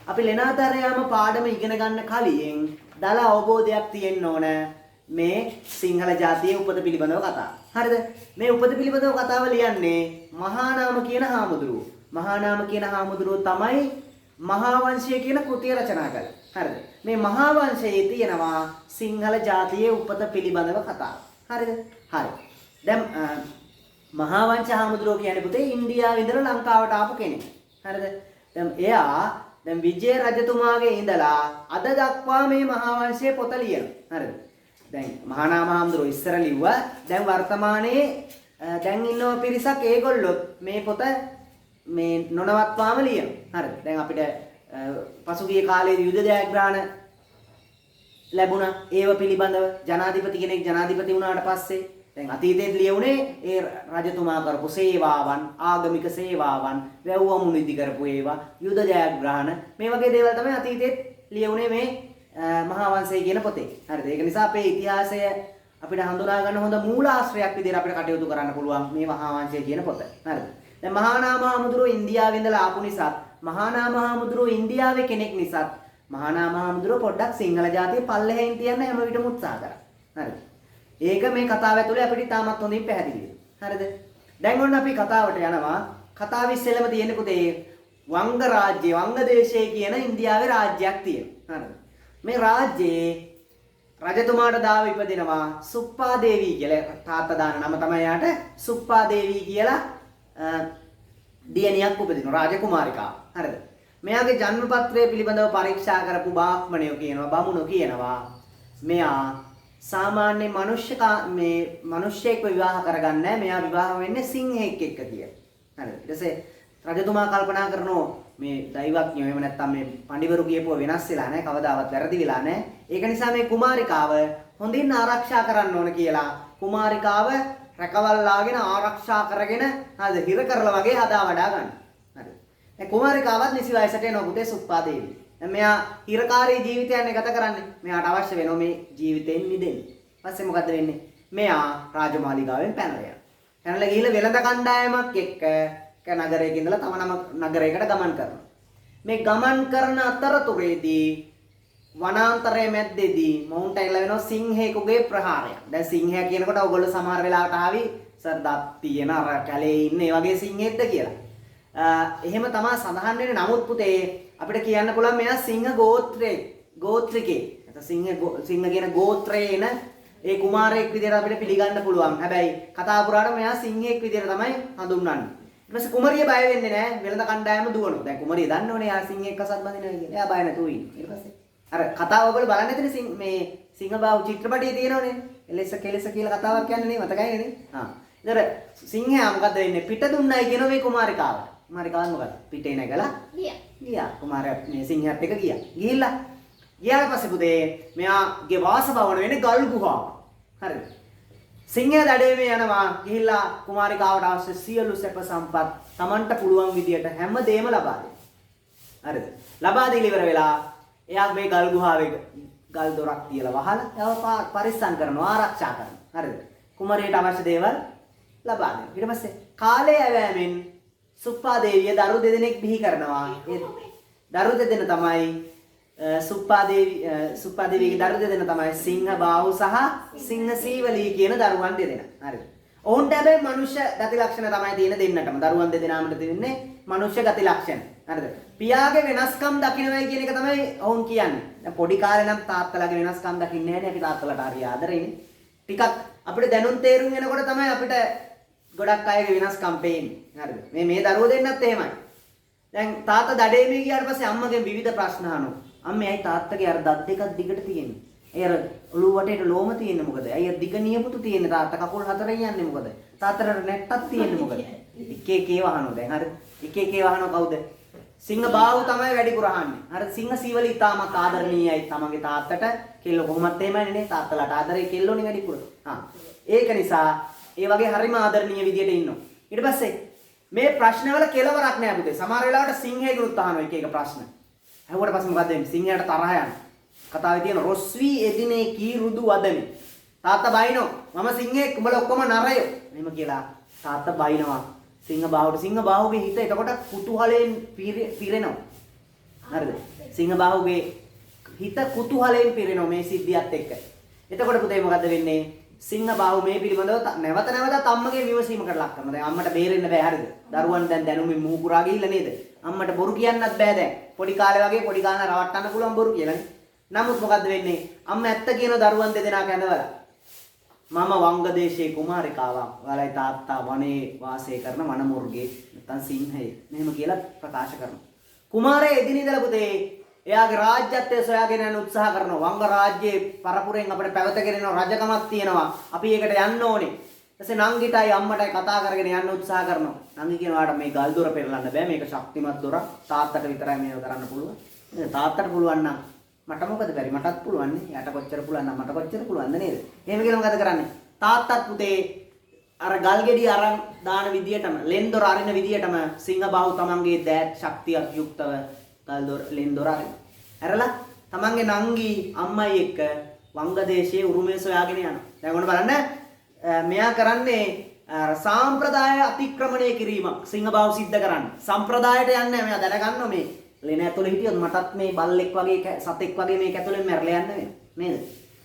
අපි ලෙනාතරයාම පාඩම ඉගෙන ගන්න කලින් දල අවබෝධයක් තියෙන්න ඕන මේ සිංහල ජාතියේ උපත පිළිබඳව කතාව. හරිද? මේ උපත පිළිබඳව කතාව ලියන්නේ මහානාම කියන හාමුදුරුවෝ. මහානාම කියන හාමුදුරුවෝ තමයි මහා වංශය කියන කෘතිය රචනා කළේ. හරිද? මේ මහා වංශයේ තියෙනවා සිංහල ජාතියේ උපත පිළිබඳව කතාව. හරිද? හරි. දැන් මහා වංශ හාමුදුරුවෝ කියන්නේ පුතේ ඉන්දියාවේ ඉඳලා ලංකාවට ආපු කෙනෙක්. හරිද? දැන් එයා දැන් විජය රජතුමාගේ ඉඳලා අද දක්වා මේ මහා වංශයේ පොත ලියනවා. හරිද? දැන් මහානාම හාමුදුරුවෝ ඉස්සර ලිව්වා. දැන් වර්තමානයේ දැන් ඉන්නව පිරිසක් ඒගොල්ලොත් මේ පොත මේ නොනවත්වාම ලියනවා. හරිද? දැන් අපිට පසුගිය කාලේ යුද ජයග්‍රහණ ලැබුණා. ඒව පිළිබඳව ජනාධිපති කෙනෙක් ජනාධිපති වුණාට පස්සේ දැන් අතීතයේ ලියුනේ ඒ රජතුමා කරපු සේවාවන්, ආගමික සේවාවන්, වැව්වමුණු ඉදි කරපු ඒවා, යුද ජයග්‍රහණ මේ වගේ දේවල් තමයි අතීතයේ ලියුනේ මේ මහා වංශය කියන පොතේ. හරිද? ඒක නිසා අපේ ඉතිහාසය අපිට හඳුනා ගන්න හොඳ මූලාශ්‍රයක් විදිහට අපිට කටයුතු කරන්න පුළුවන් මේ මහා වංශය කියන පොත. හරිද? දැන් මහානාම හාමුදුරුවෝ ඉන්දියාවේ ඉඳලා ආපු නිසා මහානාම හාමුදුරුවෝ ඉන්දියාවේ කෙනෙක් නිසා මහානාම හාමුදුරුවෝ පොඩ්ඩක් සිංහල ජාතිය පල්ලෙහෙන් තියන්න හැම විටම උත්සාහ කරා. හරිද? ඒක මේ කතාව ඇතුලේ අපිට තාමත් හොඳින් පැහැදිලි වෙනවා. හරිද? දැන් ඔන්න අපි කතාවට යනවා. කතාව ඉස්සෙල්ලම තියෙන්නේ පුතේ වංග රාජ්‍ය, වංග දේශය කියන ඉන්දියාවේ රාජ්‍යයක් තියෙනවා. හරිද? මේ රාජ්‍යයේ රජතුමාට දාව ඉපදිනවා සුප්පා දේවී කියලා. තාත්තා දාන නම තමයි යාට සුප්පා දේවී කියලා දියණියක් උපදිනවා රාජකුමාරිකාව. හරිද? මෙයාගේ ජන්මපත්‍රය පිළිබඳව පරීක්ෂා කරපු බාහ්මණයෝ කියනවා, බමුණෝ කියනවා මෙයා සාමාන්‍ය මිනිස්සෙක්ව විවාහ කරගන්නේ නැහැ. මෙයා විවාහ වෙන්නේ සිංහෙක් එක්ක කියලා. හරිද? ඊට පස්සේ රජතුමා කල්පනා කරනවා මේ දෛවඥයෝ එහෙම නැත්නම් මේ පඬිවරු කියපුව වෙනස් වෙලා නැහැ. කවදාවත් වැරදි වෙලා නැහැ. ඒක නිසා මේ කුමාරිකාව හොඳින් ආරක්ෂා කරන්න ඕන කියලා කුමාරිකාව රැකවල්ලාගෙන ආරක්ෂා කරගෙන හරිද හිර කරලා වගේ හදා වඩා ගන්න. හරිද? දැන් කුමාරිකාවත් නිසි වයසට එනවා පුතේ සුප්පා දේවී. දැන් මෙයා හිරකාරී ජීවිතයක් ගත කරන්නේ. මෙයාට අවශ්‍ය වෙනවා මේ ජීවිතෙන් මිදෙන්න. ඊපස්සේ මොකද වෙන්නේ? මෙයා රාජමාලිගාවෙන් පැනලා යනවා. පැනලා ගිහිල්ලා වෙළඳ කණ්ඩායමක් එක්ක නගරයක ඉඳලා තම නගරයකට ගමන් කරනවා. මේ ගමන් කරන අතරතුරේදී වනාන්තරයේ මැද්දේදී මොවුන්ට එළ වෙනවා සිංහෙකුගේ ප්‍රහාරයක්. දැන් සිංහයා කියනකොට ඔයගොල්ලෝ සමහර වෙලාවට ආවි සර් දත් තියෙන අර කැලේ ඉන්න ඒ වගේ සිංහෙක්ද කියලා. එහෙම තමයි සඳහන් වෙන්නේ. නමුත් පුතේ අපිට කියන්න පුළුවන් මෙයා සිංහ ගෝත්‍රිකේ. සිංහ කියන ගෝත්‍රයේ එන ඒ කුමාරයෙක් විදිහට අපිට පිළිගන්න පුළුවන්. හැබැයි කතා පුරාට මෙයා සිංහෙක් විදිහට තමයි හඳුන්වන්නේ. ඊට පස්සේ කුමරිය බය වෙන්නේ නැහැ. වෙළඳ කණ්ඩායම දුවනවා. දැන් කුමරිය දන්නෝනේ යා සිංහෙක් අසත් බඳිනවා කියලා. එයා බය නැතුව ඉන්නවා. ඊට පස්සේ අර කතාව ඔයගොල්ලෝ බලන්න ඇතිනේ මේ සිංහබාහු චිත්‍රපටයේ තියෙනවනේ. එලෙස කෙලෙස කියලා කතාවක් කියන්නේ නේ මතකයිනේ නේ. ඉතින් සිංහයා මොකද වෙන්නේ? පිට දුන්නයි කියන මේ කුමාරිකාවට. කුමාරිකාව මොකද? පිටේ නැගලා ගියා. කුමාරයා මේ සිංහයාත් එක්ක ගියා. ගියාට පස්සේ පුතේ මෙයාගේ වාසභවන වෙන්නේ ගල් ගුහාව. හරිද? සිංහයා දඩේමේ යනවා. ගිහිල්ලා කුමාරිකාවට අවශ්‍ය සියලු සැප සම්පත් Tamanට පුළුවන් විදියට හැමදේම ලබා දෙනවා. හරිද? ලබා දීලා ඉවර වෙලා එයා මේ ගල් ගුහාවේ ගල් දොරක් තියලා වහලා ඒව පරිස්සම් කරනවා, ආරක්ෂා කරනවා. හරිද? කුමරියට අවශ්‍ය දේවල් ලබා දෙනවා. ඊට පස්සේ කාලය ඇවෑමෙන් සුප්පා දේවිය දරු දෙදෙනෙක් බිහි කරනවා. ඒ දරු දෙදෙන තමයි සුප්පා දේවියගේ දරු දෙදෙන තමයි සිංහබාහු සහ සිංහසීවලී කියන දරුවන් දෙදෙනා. හරිද? ඔවුන්ට හැබැයි මනුෂ්‍ය ගති ලක්ෂණ තමයි තියෙන දෙන්නටම. දරුවන් දෙදෙනාමට තියෙන්නේ මනුෂ්‍ය ගති ලක්ෂණ. හරිද? පියාගේ වෙනස්කම් දකින්නයි කියන එක තමයි ඔවුන් කියන්නේ. දැන් පොඩි කාලේ නම් තාත්තලාගේ වෙනස්කම් දකින්නේ නැහැ නේ. අපි තාත්තලාට හරි ආදරෙන්නේ. ටිකක් අපිට දැනුම් තේරුම් එනකොට තමයි අපිට ගොඩක් අයගේ වෙනස්කම් පේන්නේ. හරිද? මේ දරුවෝ දෙන්නත් එහෙමයි. දැන් තාත්තා දඩේමේ ගියාට පස්සේ අම්මගෙන් විවිධ ප්‍රශ්න අහනවා. අම්මේ ඇයි තාත්තගේ අර දත් දෙකක් දිගට තියෙන්නේ? ඇයි අර ඔළුව වටේට ලෝම තියෙන්නේ මොකද? ඇයි අර දිග නියපොතු තියෙන්නේ? තාත්තා කකුල් හතරෙන් යන්නේ මොකද? තාත්තට නැට්ටක් තියෙන්නේ මොකද? එක එක ඒවා අහනවා දැන්. හරිද? එක එක ඒවා අහනවා කවුද? සිංහබාහු තමයි වැඩිපුර අහන්නේ. අර සිංහසීවලී තාමත් ආදරණීයයි තමන්ගේ තාත්තට. කෙල්ල කොහොමත් එහෙමයි නේ. තාත්තලාට ආදරේ කෙල්ලෝනේ වැඩිපුර. ඒක නිසා ඒ වගේ හරිම ආදරණීය විදියට ඉන්නවා. ඊට පස්සේ මේ ප්‍රශ්නවල කෙලවරක් නෑ පුතේ. සමහර වෙලාවට සිංහෙකුත් අහනවා එක එක ප්‍රශ්න. අහුවට පස්සේ මොකද වෙන්නේ? සිංහයාට තරහ යනවා. කතාවේ තියෙන රොස්වි එදිනේ කීරුදු වදනේ. තාත්තා බයිනෝ මම සිංහෙක් උඹලා ඔක්කොම නරයෝ. එහෙම කියලා තාත්තා බයිනවා. සිංහබාහුට සිංහබාහුගේ හිත එතකොට කුතුහලයෙන් පිරෙනවා. හරිද? සිංහ බාහුගේ හිත කුතුහලයෙන් පිරෙනවා මේ සිද්ධියත් එක්ක. එතකොට පුතේ මොකද වෙන්නේ? සිංහ බාහුව මේ පිළිබඳව නැවත නැවතත් අම්මගේ විමසීමකට ලක් කරනවා. දැන් අම්මට බේරෙන්න බෑ හරිද? දරුවන් දැන් දැනුමින් මුහු පුරා ගිහිල්ලා නේද? අම්මට බොරු කියන්නත් බෑ දැන්. පොඩි කාලේ වගේ පොඩි කාලේ රවට්ටන්න පුළුවන් බොරු කියලානේ. නමුත් මොකද වෙන්නේ? අම්මා ඇත්ත කියන දරුවන් දෙදෙනා කැඳවලා. මම වංගදේශයේ කුමාරිකාවක්. ඔයාලයි තාත්තා වනයේ වාසය කරන වනමුර්ගේ නැත්නම් සිංහයෙක්. මෙහෙම කියලා ප්‍රකාශ කරනවා. කුමාරයා එදිනෙදලා පුතේ එයාගේ රාජ්‍යත්වය සොයාගෙන යන උත්සාහ කරනවා. වංග රාජ්‍යයේ පරපුරෙන් අපිට පැවතගෙන යන රජකමක් තියෙනවා. අපි ඒකට යන්න ඕනේ. ඊටසේ නංගිටයි අම්මටයි කතා කරගෙන යන්න උත්සාහ කරනවා. නංගි කියනවාට මේ ගල් දොර පෙරලන්න බෑ. මේක ශක්තිමත් දොරක්. තාත්තට විතරයි මේක කරන්න පුළුවන්. තාත්තට පුළුවන් නම් මට මොකද බැරි? මටත් පුළුවන් නේ. යාට කොච්චර පුළුවන් නම් මට කොච්චර පුළුවන්ද නේද? එහෙම කියලා මොකද කරන්නේ? තාත්තත් පුතේ අර ගල් ගෙඩි අරන් දාන විදියටම ලෙන් දොර අරින විදියටම සිංහ බාහුව තමන්ගේ දෑත් ශක්තියක් යුක්තව ගල් දොර ලෙන් දොර අරලා තමන්ගේ නංගි අම්මයි එක්ක වංගදේශයේ උරුමය සොයාගෙන යනවා. දැන් ඔන්න බලන්න මෙයා කරන්නේ සාම්ප්‍රදාය අතික්‍රමණය කිරීමක් සිංහ බාහුව සිද්ධ කරන්නේ. සම්ප්‍රදායට යන්නේ මෙයා දැනගන්නවා මේ ලෙන ඇතුලේ හිටියොත් මටත් මේ බල්ලෙක් වගේ සතෙක් වගේ මේක ඇතුලෙන් මැරලා යන්න වෙනවා නේද?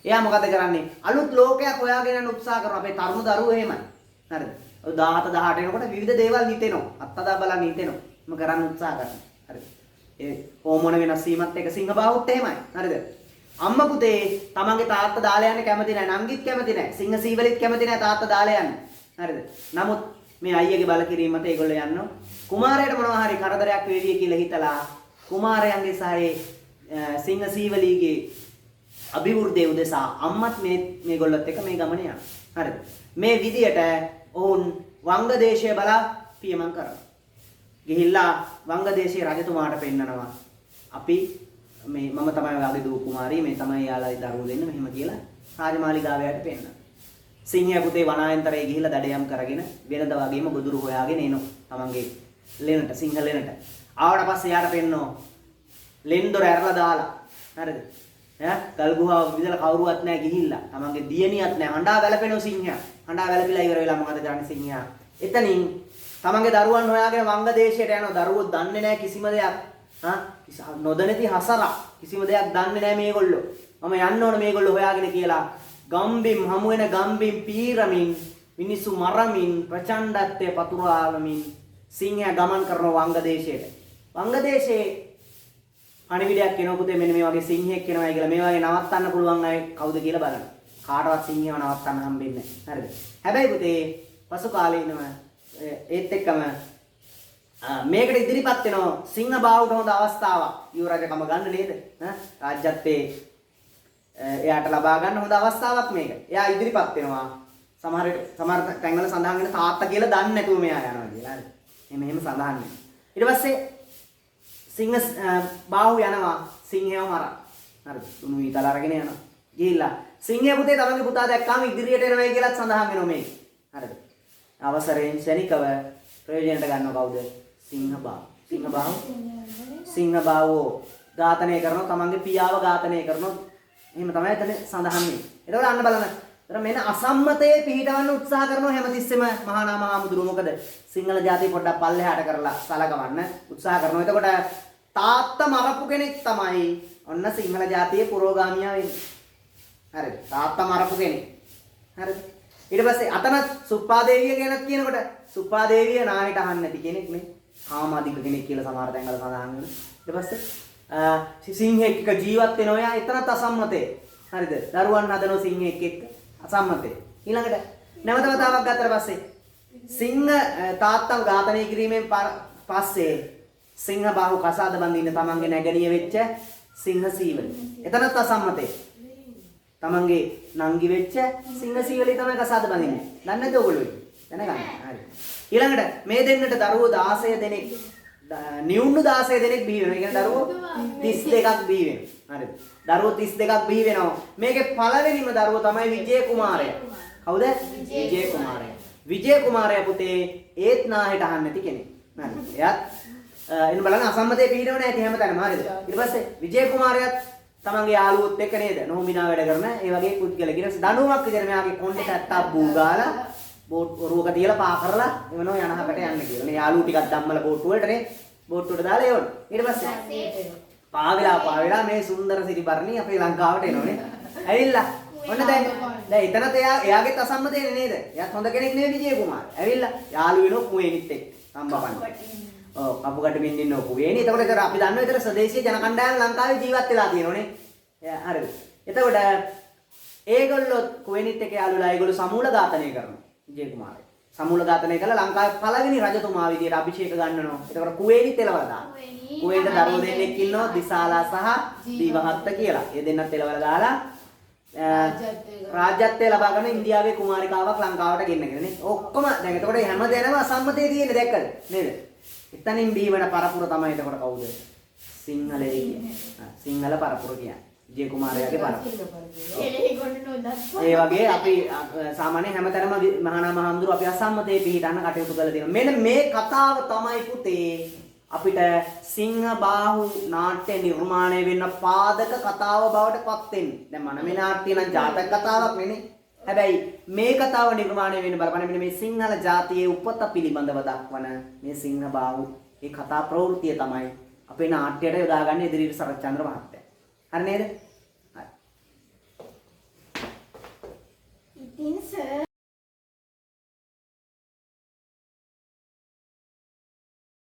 එයා මොකද කරන්නේ? අලුත් ලෝකයක් හොයාගෙන යන උත්සාහ කරනවා. අපේ තරුණ දරුවෝ එහෙමයි. හරිද? 17 18 එනකොට විවිධ දේවල් හිතෙනවා. අත්දැක බලන්න හිතෙනවා. මොක කරන්න උත්සාහ කරනවා. හරිද? ඒ හෝමෝන වෙනස් වීමත් එක්ක සිංහ බාහුවත් එහෙමයි. හරිද? අම්මා පුතේ තමන්ගේ තාත්තා දාලා යන්න කැමති නැහැ. නංගිත් කැමති නැහැ. සිංහ සීවලිත් කැමති නැහැ තාත්තා දාලා යන්න. හරිද? නමුත් මේ අයියගේ බල කිරීම මත ඒගොල්ලෝ යනවා. කුමාරයාට මොනවා හරි කරදරයක් වේවි කියලා හිතලා කුමාරයන්ගේ සහේ සිංහ සීවලීගේ අභිවෘද්ධිය උදෙසා අම්මත් මේගොල්ලොත් එක්ක මේ ගමන යනවා. හරිද? මේ විදියට ඔවුන් වංගදේශය බලා පියමන් කරනවා. ගිහිල්ලා වංගදේශයේ රජතුමාට පෙන්නනවා. අපි මේ මම තමයි ඔයාගේ දූ කුමාරිය, මේ තමයි යාළයි දරුවෝ දෙන්න මෙහෙම කියලා රාජමාලිගාවයට පෙන්නනවා. සිංහයා පුතේ වනායන්තරයේ ගිහිල්ලා දඩයම් කරගෙන වෙනද වගේම ගොදුරු හොයාගෙන එනවා. තමන්ගේ ලෙනට සිංහ ලෙනට. ආවට පස්සේ යාට පෙන්නනවා ලෙන් දොර ඇරලා දාලා. හරිද? ගල් ගුහාව විදලා කවුරුවත් නැහැ ගිහිල්ලා. තමන්ගේ දියණියක් නැහැ. හඬා වැළපෙනෝ සිංහයා. හඬා වැළපිලා ඉවර වෙලා මොකද කරන්නේ සිංහයා? එතනින් තමන්ගේ දරුවන් හොයාගෙන වංගදේශයට යනවා. දරුවෝ දන්නේ නැහැ කිසිම දෙයක්. නොදැනති හසරක්. කිසිම දෙයක් දන්නේ නැහැ මේගොල්ලෝ. මම යන්න ඕන මේගොල්ලෝ හොයාගෙන කියලා ගම්බිම් හමු වෙන ගම්බිම් පීරමින් මිනිස්සු මරමින් ප්‍රචණ්ඩත්වය පතුරවමින් සිංහයා ගමන් කරන වංගදේශයට. වංගදේශයේ අනිවිඩයක් කෙනෙකු පුතේ මෙන්න මේ වගේ සිංහෙක් කෙනවයි කියලා මේ වගේ නවත්තන්න පුළුවන් අය කවුද කියලා බලන්න. කාටවත් සිංහව නවත්තන්න හම්බෙන්නේ නැහැ. හරිද? හැබැයි පුතේ පසු කාලේ ඒත් එක්කම මේකට ඉදිරිපත් වෙනවා සිංහ බාහුවට හොඳ අවස්ථාවක්. යුවරජකම ගන්න නේද? රාජ්‍යත්වයේ එයාට ලබා ගන්න හොඳ අවස්ථාවක් මේක. එයා ඉදිරිපත් වෙනවා. සමහර තැන්වල සඳහන් වෙන තාත්තා කියලා දන්නේ නැතුව මෙයා යනවා කියලා. හරි. එහෙම සඳහන් වෙනවා. ඊට පස්සේ සිංහ බාහුව යනවා සිංහයව මරන්න. හරිද? උණු ඊතල අරගෙන යනවා. ගිහිල්ලා සිංහයා පුතේ තමන්ගේ පුතා දැක්කාම ඉදිරියට එනවයි කියලාත් සඳහන් වෙනවා මේක. හරිද? අවසරයෙන් ශනිකව ප්‍රයෝජනට ගන්නව කවුද? සිංහ බාහුව. සිංහ බාහුව ඝාතනය කරනවා තමන්ගේ පියාව ඝාතනය කරනවා. එහෙම තමයි එතන සඳහන් වෙන්නේ. එතකොට අන්න බලන්න. එතන මෙන්න අසම්මතයේ පිහිටවන්න උත්සාහ කරනවා හැමතිස්සෙම මහා නාම හාමුදුරුවෝ. මොකද සිංහල ජාතිය පොඩ්ඩක් පල්ලෙහාට කරලා සලකවන්න උත්සාහ කරනවා. එතකොට තාත්තා මරපු කෙනෙක් තමයි ඔන්න සිංහල ජාතියේ පුරෝගාමියා වෙන්නේ. හරිද? තාත්තා මරපු කෙනෙක්. හරිද? ඊට පස්සේ අතන සුප්පාදේවිය ගැනත් කියනකොට සුප්පාදේවිය නායට අහන්න නැති කෙනෙක් නේ. කාමාධික කෙනෙක් කියලා සමහර තැන්වල සඳහන් වෙනවා. ඊට පස්සේ සිංහෙක් එක්ක ජීවත් වෙනවා. එයා එතනත් අසම්මතේ. හරිද? දරුවන් හදනවා සිංහෙක් එක්ක අසම්මතේ. ඊළඟට නැවත වතාවක් ගත්තට පස්සේ සිංහ තාත්තව ඝාතනය කිරීමෙන් පස්සේ සිංහ බාහුව කසාද බඳින්න තමන්ගේ නැගණිය වෙච්ච සිංහ සීවලි. එතනත් අසම්මතේ. තමන්ගේ නංගි වෙච්ච සිංහ සීවලි තමයි කසාද බඳින්නේ. දන්නේ නැද්ද ඔයගොල්ලෝ? දැනගන්න. හරි. ඊළඟට මේ දෙන්නට දරුවෝ 16 දෙනෙක් නියුණු 16 දෙනෙක් බිහි වෙනවා. ඒ කියන්නේ දරුවෝ 32ක් බිහි වෙනවා. හරිද? දරුවෝ 32ක් බිහි වෙනවා. මේකේ පළවෙනිම දරුවෝ තමයි විජය කුමාරයා. කවුද? විජය කුමාරයා. විජය කුමාරයා පුතේ ඒත් නාහෙට අහන්න නැති කෙනෙක්. හරි. එයාත් එන්න බලන්න අසම්මතයේ පිළිනව නැති හැමතැනම. හරිද? ඊට පස්සේ විජය කුමාරයාත් තමන්ගේ යාළුවොත් එක්ක නේද? නොමිනා වැඩ කරන ඒ වගේ පුද්ගලෙක්. ඊට පස්සේ දඬුවමක් විදිහට මෙයාගේ කොණ්ඩේ පැත්තක් බූ ගාලා බෝට්ටුවක තියලා පා කරලා එවනවා යනහකට යන්න කියලා. නේ යාළුවෝ ටිකක් ධම්මල බෝට්ටුව වලට නේ බෝට්ටුවට දාලා එවනවා. ඊට පස්සේ පාවෙලා මේ සුන්දර සිරිබරණි අපේ ලංකාවට එනෝනේ. ඇවිල්ලා. ඔන්න දැන් එතනත් එයාගේ අසම්මතයනේ නේද? එයාත් හොඳ කෙනෙක් නෙවෙයි විජේ කුමාර. ඇවිල්ලා යාළු වෙනෝ කුවේනිත් එක්ක. අම්බපන්න. ඔව් කපුකට බින්දින්න ඕ කුවේනි. එතකොට ඒතර අපි දන්නවා ඒතර ස්වදේශීය ජන කණ්ඩායම ලංකාවේ ජීවත් වෙලා තියෙනෝනේ. හරිද? එතකොට ඒගොල්ලෝ කුවේනිත් එක්ක යාළුලා ඒගොල්ලෝ සමූල ඝාතනය කරනවා. විජේ කුමාරය. සමූල ඝාතනය කළා ලංකාවේ පළවෙනි රජතුමා විදියට අභිෂේක ගන්නනවා. එතකොට කුවේනිත් එලවලා දානවා. කුවේට දරුවෝ දෙන්නෙක් ඉන්නවා දිසාලා සහ දීවහත්ත කියලා. ඒ දෙන්නත් එලවලා දාලා රාජ්‍යත්වය ලබා ගන්න ඉන්දියාවේ කුමාරිකාවක් ලංකාවට ගෙන්නගෙන නේ. ඔක්කොම දැන් එතකොට හැමදේම අසම්මතයේ තියෙන්නේ දැක්කද? නේද? එතනින් බීවන පරපුර තමයි එතකොට කවුද? සිංහලයේ කියන්නේ. සිංහල පරපුර කියන්නේ. විජේ කුමාරයාගේ පරපුර. ඒ වගේ අපි සාමාන්‍ය හැමතැනම මහානා මහඳුරු අපි අසම්මතයේ පිළිටන්න කටයුතු කරලා තියෙනවා. මෙන්න මේ කතාව තමයි පුතේ අපිට සිංහ බාහු නාට්‍ය නිර්මාණය වෙන්න පාදක කතාව බවට පත් වෙන්නේ. දැන් මනමේ නාට්‍ය නම් ජාතක කතාවක් නෙනේ. හැබැයි මේ කතාව නිර්මාණය වෙන්න බලපන්න මෙන්න මේ සිංහල ජාතියේ උපත පිළිබඳව දක්වන මේ සිංහ බාහු ඒ කතා ප්‍රවෘත්තිය තමයි අපේ නාට්‍යයට යොදාගන්නේ ඉදිරියට සරච්චන්ද්‍ර මහත්තයා. හරි නේද?